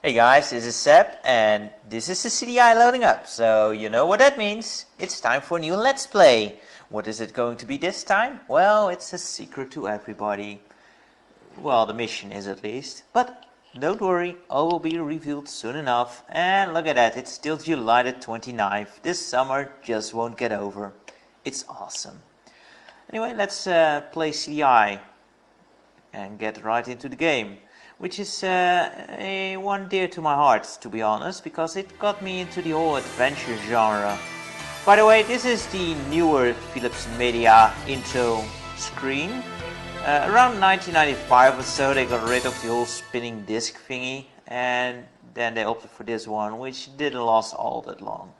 Hey guys, this is Seb, and this is the CDI loading up, so you know what that means. It's time for a new Let's Play. What is it going to be this time? Well, it's a secret to everybody. Well, the mission is at least. But don't worry, all will be revealed soon enough. And look at that, it's still July the 29th. This summer just won't get over. It's awesome. Anyway, let's play CDI and get right into the game. Which is one dear to my heart, to be honest, because it got me into the whole adventure genre. By the way, this is the newer Philips Media intro screen. Around 1995 or so, they got rid of the whole spinning disc thingy, and then they opted for this one, which didn't last all that long.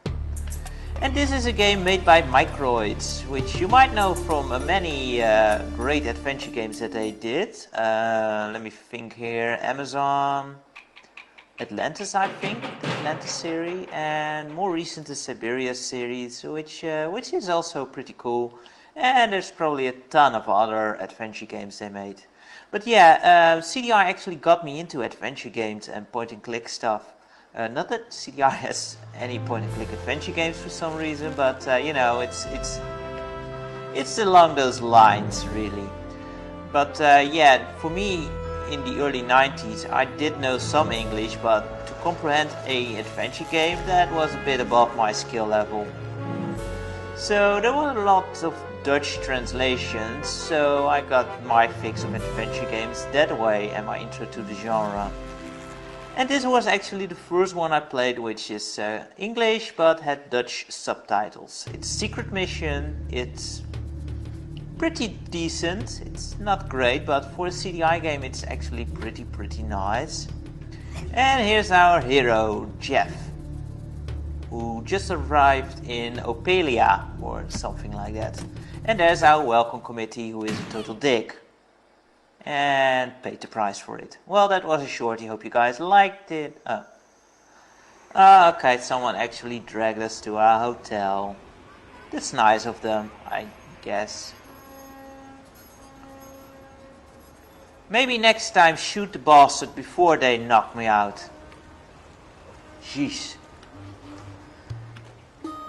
And this is a game made by Microids, which you might know from many great adventure games that they did. Let me think here. Amazon, Atlantis, I think, the Atlantis series, and more recent the Siberia series, which is also pretty cool. And there's probably a ton of other adventure games they made. But yeah, CDI actually got me into adventure games and point-and-click stuff. Not that CDI has any point-and-click adventure games for some reason, but you know, it's along those lines, really. But yeah, for me, in the early 90s, I did know some English, but to comprehend an adventure game, that was a bit above my skill level. So there were lots of Dutch translations, so I got my fix of adventure games that way and my intro to the genre. And this was actually the first one I played, which is English but had Dutch subtitles. It's Secret Mission, it's pretty decent, it's not great, but for a CDI game it's actually pretty nice. And here's our hero, Jeff, who just arrived in Opalia or something like that. And there's our welcome committee, who is a total dick. And paid the price for it. Well, that was a shorty. Hope you guys liked it. Okay, someone actually dragged us to our hotel. That's nice of them, I guess. Maybe next time shoot the bastard before they knock me out. Jeez.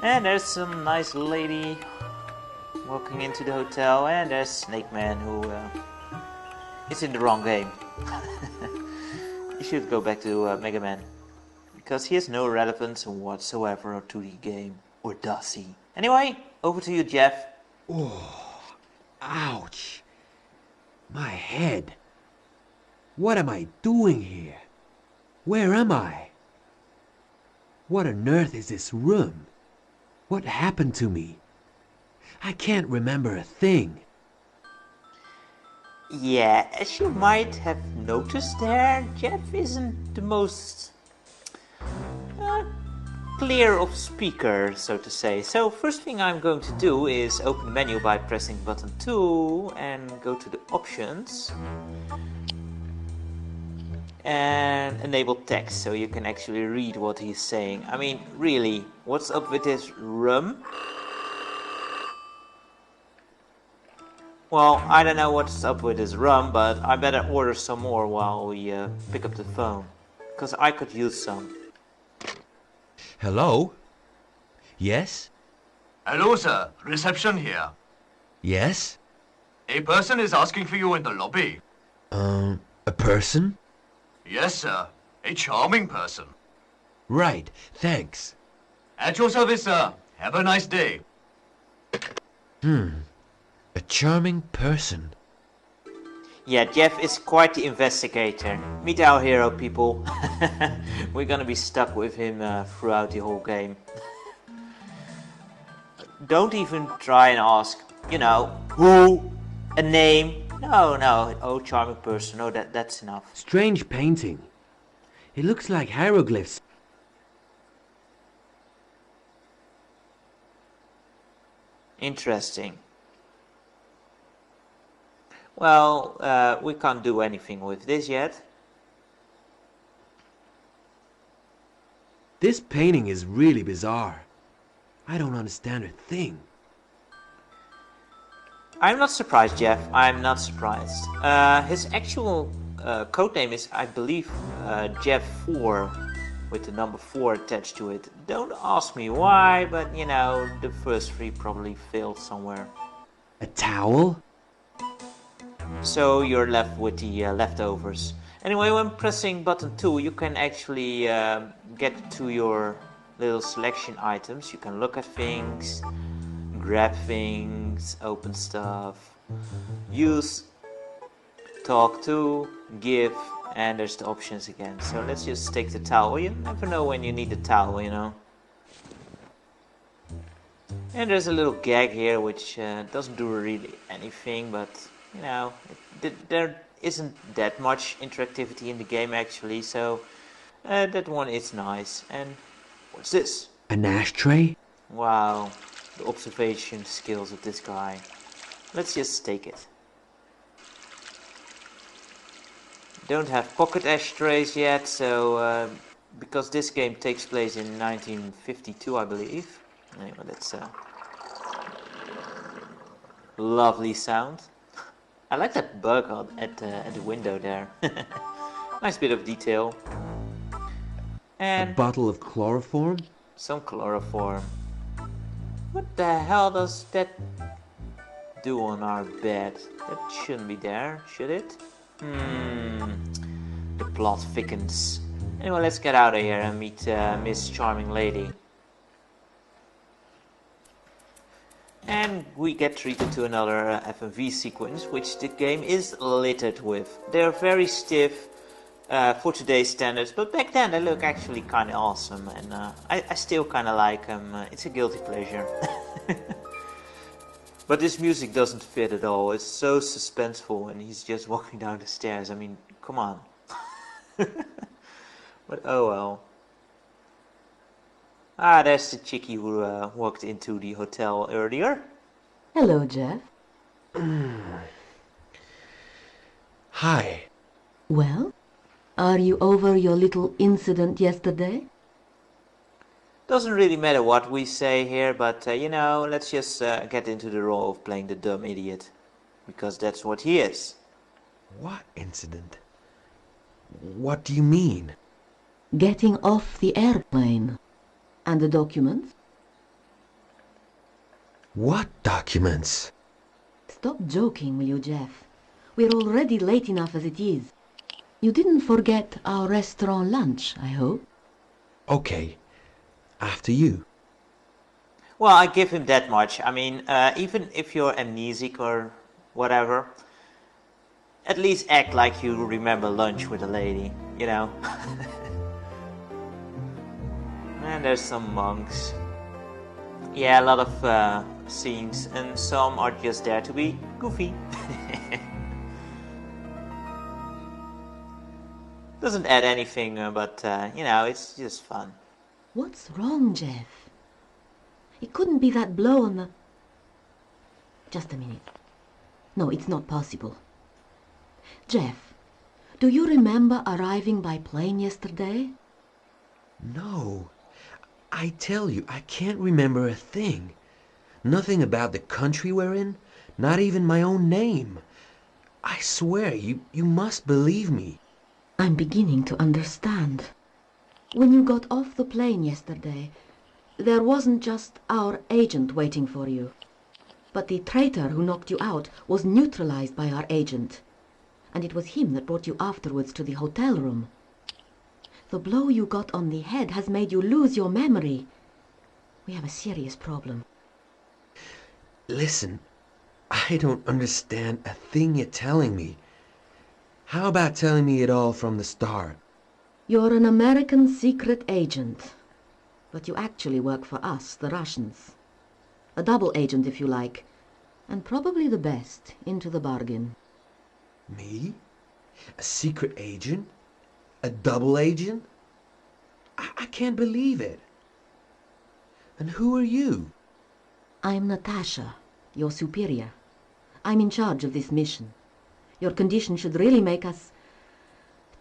And there's some nice lady walking into the hotel, and there's Snake Man, who it's in the wrong game. You should go back to Mega Man, because he has no relevance whatsoever to the game, or does he? Anyway, over to you, Jeff. Oh, ouch. My head. What am I doing here? Where am I? What on earth is this room? What happened to me? I can't remember a thing. Yeah, as you might have noticed there, Jeff isn't the most clear of speaker, so to say. So first thing I'm going to do is open the menu by pressing button 2 and go to the options and enable text so you can actually read what he's saying. I mean, really, what's up with this rum? Well, I don't know what's up with this rum, but I better order some more while we pick up the phone. Because I could use some. Hello? Yes? Hello, sir. Reception here. Yes? A person is asking for you in the lobby. A person? Yes, sir. A charming person. Right, thanks. At your service, sir. Have a nice day. A charming person. Yeah, Jeff is quite the investigator. Meet our hero, people. We're gonna be stuck with him throughout the whole game. Don't even try and ask, you know, who, a name. No, oh, charming person. No, that's enough. Strange painting. It looks like hieroglyphs. Interesting. Well, we can't do anything with this yet. This painting is really bizarre. I don't understand a thing. I'm not surprised, Jeff. I'm not surprised. His actual codename is, I believe, Jeff 4 with the number 4 attached to it. Don't ask me why, but you know, the first 3 probably failed somewhere. A towel? So you're left with the leftovers. Anyway, when pressing button 2, you can actually get to your little selection items. You can look at things, grab things, open stuff, use, talk to, give, and there's the options again. So let's just take the towel. You never know when you need the towel, you know. And there's a little gag here which doesn't do really anything, but you know, there isn't that much interactivity in the game actually, so that one is nice. And what's this? An ashtray? Wow, the observation skills of this guy. Let's just take it. Don't have pocket ashtrays yet, so because this game takes place in 1952, I believe. Anyway, that's a lovely sound. I like that bug at the window there. Nice bit of detail. And A bottle of chloroform? some chloroform. What the hell does that do on our bed? That shouldn't be there, should it? The plot thickens. Anyway, let's get out of here and meet Miss Charming Lady. And we get treated to another FMV sequence, which the game is littered with. They're very stiff for today's standards, but back then they look actually kind of awesome, and I still kind of like them. It's a guilty pleasure. But this music doesn't fit at all. It's so suspenseful, and he's just walking down the stairs. I mean, come on. But oh well. Ah, there's the chickie who walked into the hotel earlier. Hello, Jeff. Hi. Well, are you over your little incident yesterday? Doesn't really matter what we say here, but you know, let's just get into the role of playing the dumb idiot. Because that's what he is. What incident? What do you mean? Getting off the airplane. And the documents? What documents? Stop joking, will you, Jeff? We're already late enough as it is. You didn't forget our restaurant lunch, I hope? Okay. After you. Well, I give him that much. I mean, even if you're amnesic or whatever, at least act like you remember lunch with a lady, you know? And there's some monks. Yeah, a lot of scenes, and some are just there to be goofy. Doesn't add anything, but you know, it's just fun. What's wrong, Jeff? It couldn't be that blow on the... Just a minute. No, it's not possible. Jeff, do you remember arriving by plane yesterday? No. I tell you, I can't remember a thing. Nothing about the country we're in, not even my own name. I swear, you must believe me. I'm beginning to understand. When you got off the plane yesterday, there wasn't just our agent waiting for you. But the traitor who knocked you out was neutralized by our agent. And it was him that brought you afterwards to the hotel room. The blow you got on the head has made you lose your memory. We have a serious problem. Listen, I don't understand a thing you're telling me. How about telling me it all from the start? You're an American secret agent. But you actually work for us, the Russians. A double agent, if you like. And probably the best, into the bargain. Me? A secret agent? A double agent? I can't believe it. And who are you? I'm Natasha, your superior. I'm in charge of this mission. Your condition should really make us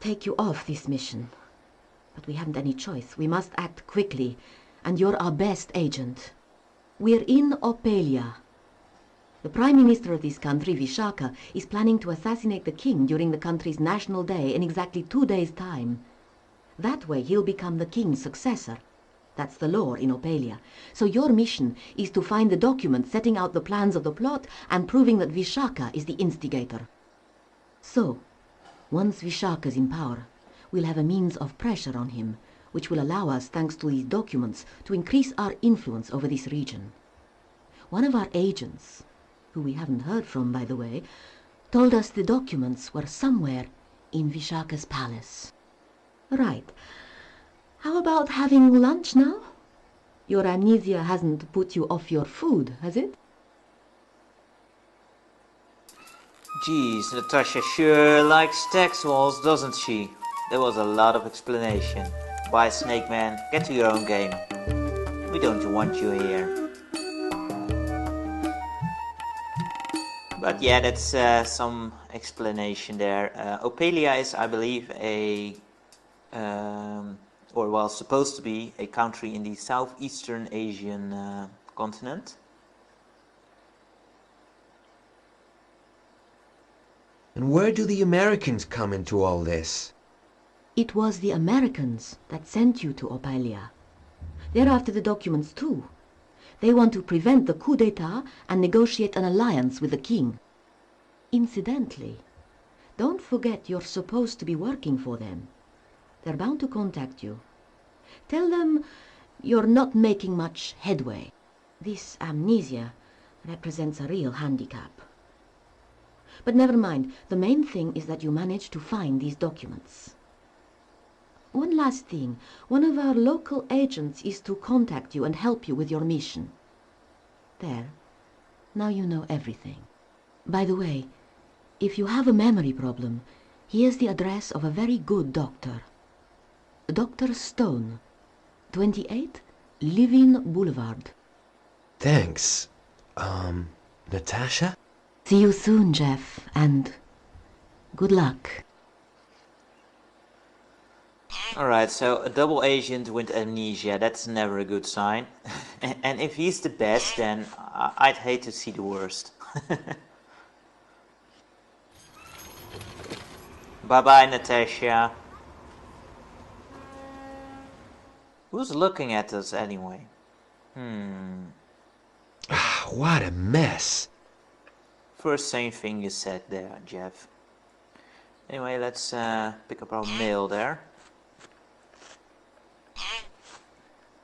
take you off this mission. But we haven't any choice. We must act quickly, and you're our best agent. We're in Opalia. The Prime Minister of this country, Vishaka, is planning to assassinate the king during the country's national day in exactly 2 days' time. That way he'll become the king's successor. That's the law in Opalia. So your mission is to find the document setting out the plans of the plot and proving that Vishaka is the instigator. So, once Vishaka's in power, we'll have a means of pressure on him, which will allow us, thanks to these documents, to increase our influence over this region. One of our agents, who we haven't heard from, by the way, told us the documents were somewhere in Vishaka's palace. Right. How about having lunch now? Your amnesia hasn't put you off your food, has it? Geez, Natasha sure likes text walls, doesn't she? There was a lot of explanation. Bye, Snake Man. Get to your own game. We don't want you here. But yeah, that's some explanation there. Opalia is, I believe, supposed to be a country in the Southeastern Asian continent. And where do the Americans come into all this? It was the Americans that sent you to Opalia. They're after the documents too. They want to prevent the coup d'etat and negotiate an alliance with the king. Incidentally, don't forget you're supposed to be working for them. They're bound to contact you. Tell them you're not making much headway. This amnesia represents a real handicap. But never mind, the main thing is that you managed to find these documents. One last thing, one of our local agents is to contact you and help you with your mission. There, now you know everything. By the way, if you have a memory problem, here's the address of a very good doctor. Dr. Stone, 28 Living Boulevard. Thanks. Natasha? See you soon, Jeff, and good luck. Alright, so a double agent with amnesia, that's never a good sign. And if he's the best, then I'd hate to see the worst. Bye-bye, Natasha. Who's looking at us anyway? What a mess. First same thing you said there, Jeff. Anyway, let's pick up our mail there.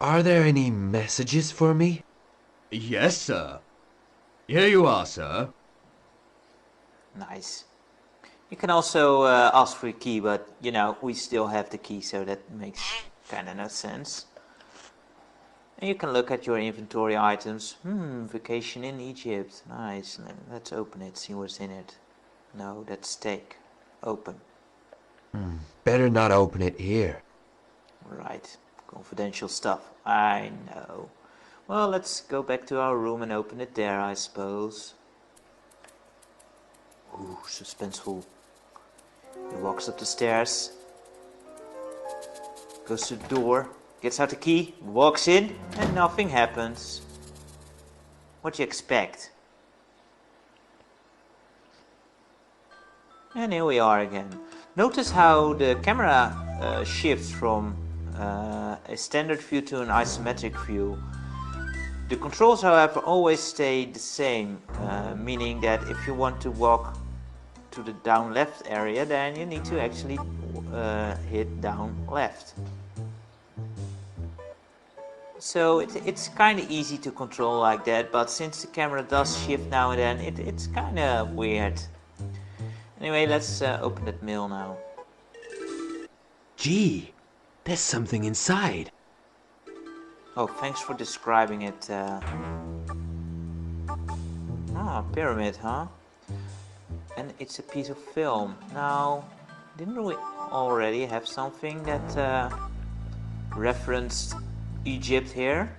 Are there any messages for me? Yes, sir. Here you are, sir. Nice. You can also ask for a key, but you know, we still have the key, so that makes kinda no sense. And you can look at your inventory items. Vacation in Egypt. Nice. Let's open it, see what's in it. No, that's steak. Open. Better not open it here. Right. Confidential stuff. I know. Well, let's go back to our room and open it there, I suppose. Ooh, suspenseful. He walks up the stairs. Goes to the door. Gets out the key. Walks in. And nothing happens. What do you expect? And here we are again. Notice how the camera shifts from a standard view to an isometric view. The controls, however, always stay the same, meaning that if you want to walk to the down left area, then you need to actually hit down left. So it's kind of easy to control like that, but since the camera does shift now and then, it's kind of weird. Anyway, let's open that mail now. Gee, there's something inside. Oh, thanks for describing it. Pyramid, huh? And it's a piece of film. Now, didn't we already have something that referenced Egypt here?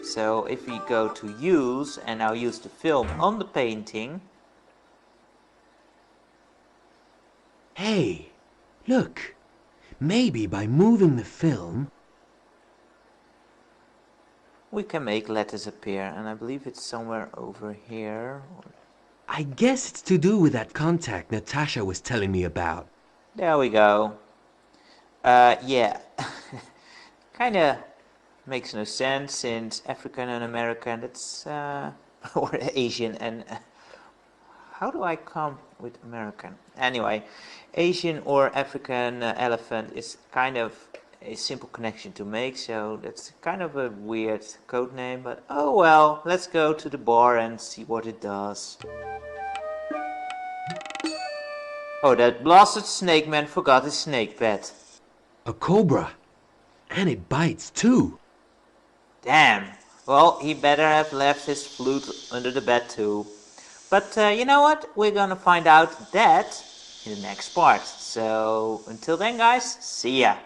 So if we go to use and now use the film on the painting. Hey, look. Maybe by moving the film... we can make letters appear, and I believe it's somewhere over here. I guess it's to do with that contact Natasha was telling me about. There we go. Yeah. Kinda makes no sense since African and American, that's, or Asian and, how do I come with American? Anyway, Asian or African elephant is kind of a simple connection to make, so that's kind of a weird code name, but oh well, let's go to the bar and see what it does. Oh, that blasted snake man forgot his snake pet. A cobra. And it bites too. Damn. Well, he better have left his flute under the bed too. But you know what? We're gonna find out that in the next part. So until then guys, see ya.